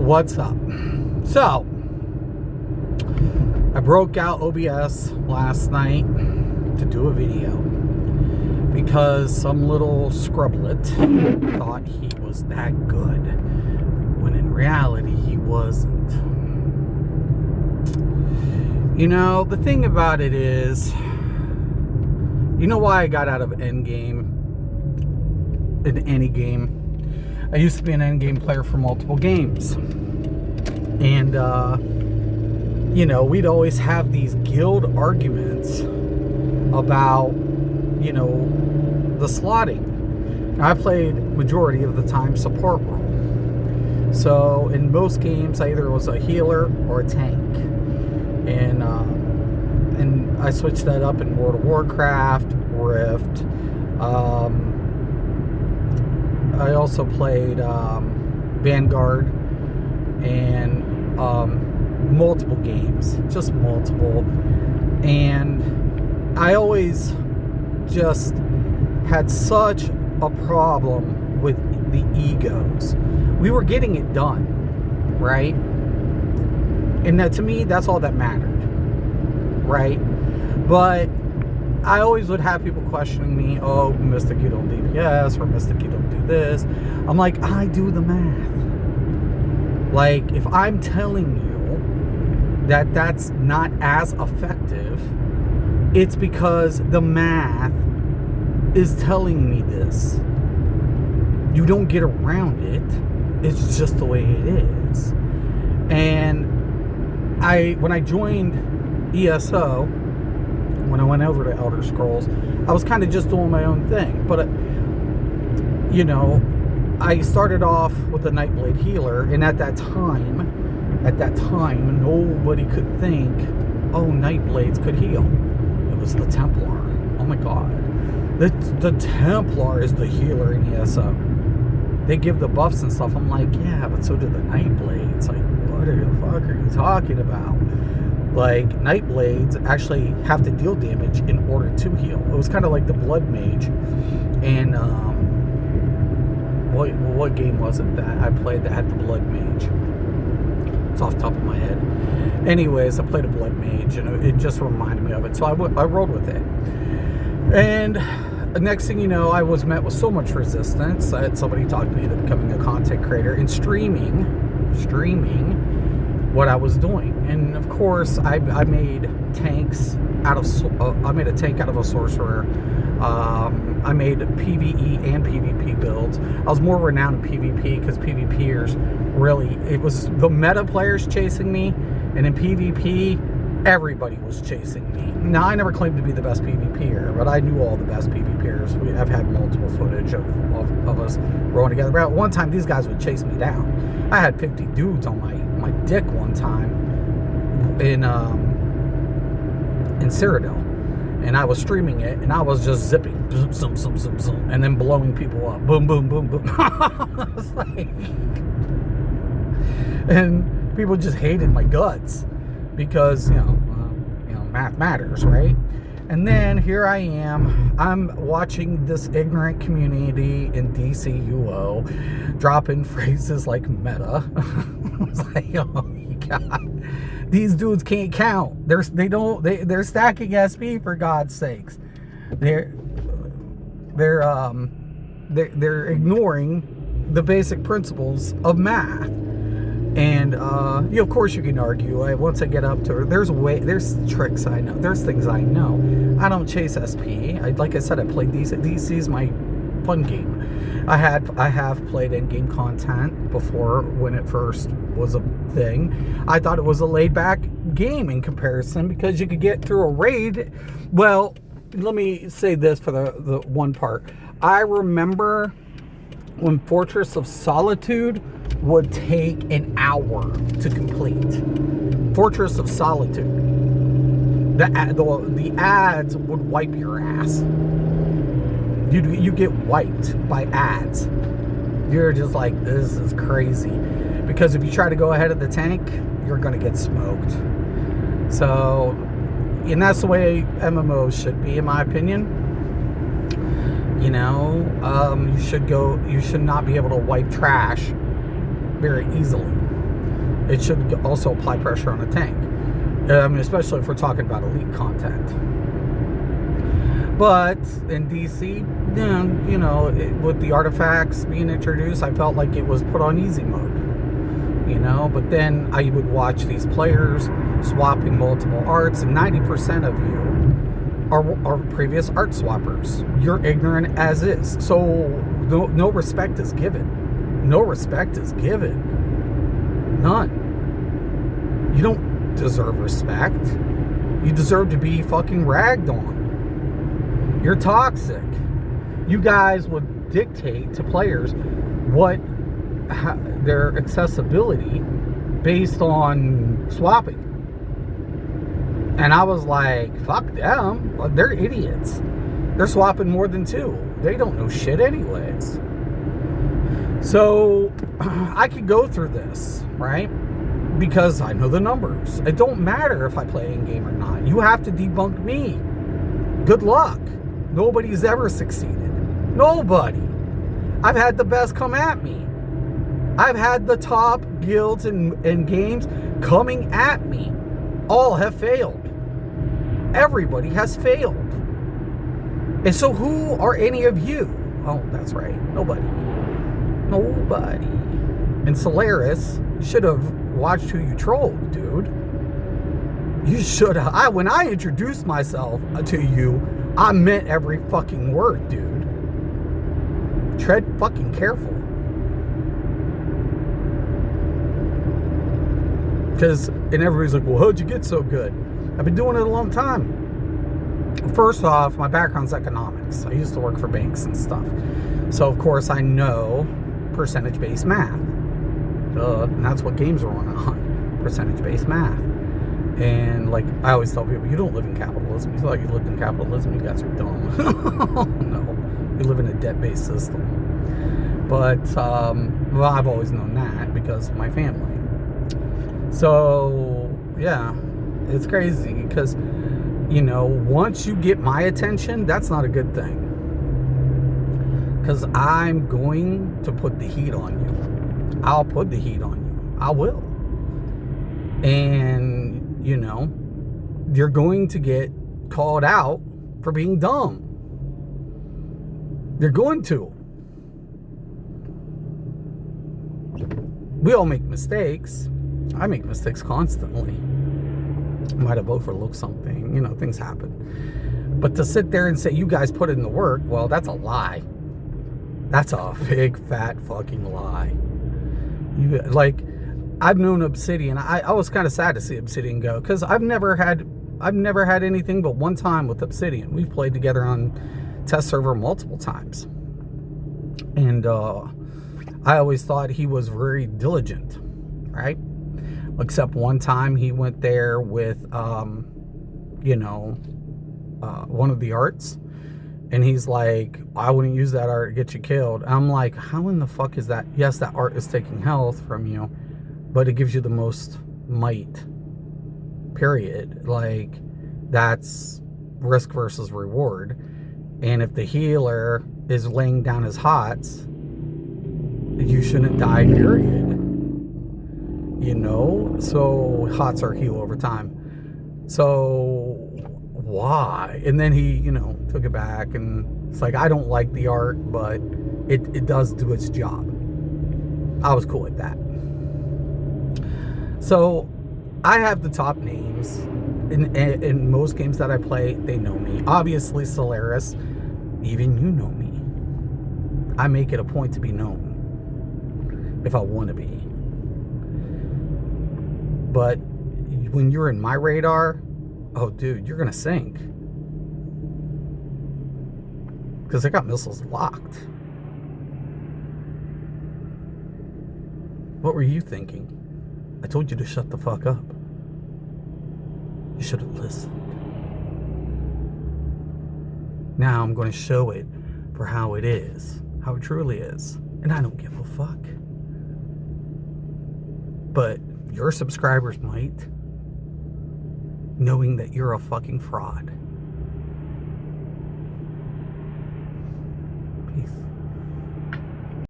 What's up? So, I broke out OBS last night to do a video because some little scrublet thought he was that good, when in reality he wasn't. You know, the thing about it is, you know why I got out of Endgame in any game? I used to be an endgame player for multiple games. And, you know, we'd always have these guild arguments about, you know, the slotting. Now, I played majority of the time support role. So, in most games, I either was a healer or a tank. And I switched that up in World of Warcraft, Rift. I also played Vanguard and multiple games, just multiple. And I always just had such a problem with the egos. We were getting it done, right? And that, to me, that's all that mattered, right? But I always would have people questioning me, oh, Mystic, you don't DPS, or Mystic, you don't do this. I'm like, I do the math. Like, if I'm telling you that that's not as effective, it's because the math is telling me this. You don't get around it. It's just the way it is. And when I joined ESO, when I went over to Elder Scrolls, I was kind of just doing my own thing. But, you know, I started off with the Nightblade healer, and at that time, nobody could think, oh, Nightblades could heal. It was the Templar. Oh my God. The Templar is the healer in ESO. They give the buffs and stuff. I'm like, yeah, but so do the Nightblades. Like, what the fuck are you talking about? Like, Nightblades actually have to deal damage in order to heal. It was kind of like the Blood Mage. And, what game was it that I played that had the Blood Mage? It's off the top of my head. Anyways, I played a Blood Mage, and it just reminded me of it. So I rolled with it. And next thing you know, I was met with so much resistance that somebody talked me into becoming a content creator and streaming what I was doing. And of course, I made tanks out of I made a tank out of a sorcerer. I made PvE and PvP builds. I was more renowned in PvP because PvPers really, it was the meta players chasing me, and in PvP, everybody was chasing me. Now, I never claimed to be the best PvPer, but I knew all the best PvPers. I've had multiple footage of us rolling together. But at one time, these guys would chase me down. I had 50 dudes on my dick one time in Cyrodiil, and I was streaming it, and I was just zipping, zoom, zoom, zoom, zoom, and then blowing people up, boom, boom, boom, boom. I was like, and people just hated my guts because you know, math matters, right? And then here I am, I'm watching this ignorant community in DCUO drop in phrases like meta. I was like, oh my God, these dudes can't count. They're stacking SP, for God's sakes. They're ignoring the basic principles of math. And of course you can argue. Once I get up to her, there's tricks I know. There's things I know. I don't chase SP. Like I said, I played DC. DC is my fun game. I have played in-game content before when it first was a thing. I thought it was a laid-back game in comparison because you could get through a raid. Well, let me say this for the one part. I remember when Fortress of Solitude would take an hour to complete. Fortress of Solitude. The ads would wipe your ass. You get wiped by ads. You're just like, this is crazy. Because if you try to go ahead of the tank, you're going to get smoked. So, and that's the way MMOs should be, in my opinion. You know, you should not be able to wipe trash very easily. It should also apply pressure on a tank. I mean, especially if we're talking about elite content. But in DC, with the artifacts being introduced, I felt like it was put on easy mode. But then I would watch these players swapping multiple arts, and 90% of you are previous art swappers. You're ignorant as is. So no respect is given. No respect is given. None. You don't deserve respect. You deserve to be fucking ragged on. You're toxic. You guys would dictate to players their accessibility based on swapping. And I was like, fuck them. They're idiots. They're swapping more than 2. They don't know shit anyways. So I could go through this, right? Because I know the numbers. It don't matter if I play in-game or not. You have to debunk me. Good luck. Nobody's ever succeeded. Nobody. I've had the best come at me. I've had the top guilds and games coming at me. All have failed. Everybody has failed. And so who are any of you? Oh, that's right. Nobody. Nobody. And Solaris should have watched who you trolled, dude. You should have. When I introduced myself to you, I meant every fucking word, dude. Tread fucking careful. And everybody's like, well, how'd you get so good? I've been doing it a long time. First off, my background's economics. I used to work for banks and stuff. So, of course, I know percentage-based math. And that's what games are on, percentage-based math. And, like, I always tell people, you don't live in capitalism. You feel like you lived in capitalism, you guys are dumb. No, you live in a debt-based system. But, well, I've always known that because of my family. So, yeah, it's crazy because, once you get my attention, that's not a good thing. Because I'm going to put the heat on you. I'll put the heat on you. I will. And, you're going to get called out for being dumb. You're going to. We all make mistakes. I make mistakes constantly. I might have overlooked something. Things happen. But to sit there and say, you guys put in the work, well, that's a lie. That's a big, fat fucking lie. I've known Obsidian. I was kind of sad to see Obsidian go because I've never had anything but one time with Obsidian. We've played together on test server multiple times. And I always thought he was very diligent, right? Except one time he went there with, one of the arts. And he's like, I wouldn't use that art to get you killed. I'm like, how in the fuck is that? Yes, that art is taking health from you, but it gives you the most might. Period. Like, that's risk versus reward. And if the healer is laying down his hots, you shouldn't die, period. So hots are heal over time. So why? And then he, took it back and it's like, I don't like the art, but it does do its job. I was cool with that. So I have the top names in most games that I play. They know me. Obviously Solaris, even you know me. I make it a point to be known if I want to be. But when you're in my radar, oh, dude, you're going to sink. Because I got missiles locked. What were you thinking? I told you to shut the fuck up. You should have listened. Now I'm going to show it for how it is. How it truly is. And I don't give a fuck. But your subscribers might, knowing that you're a fucking fraud. Peace.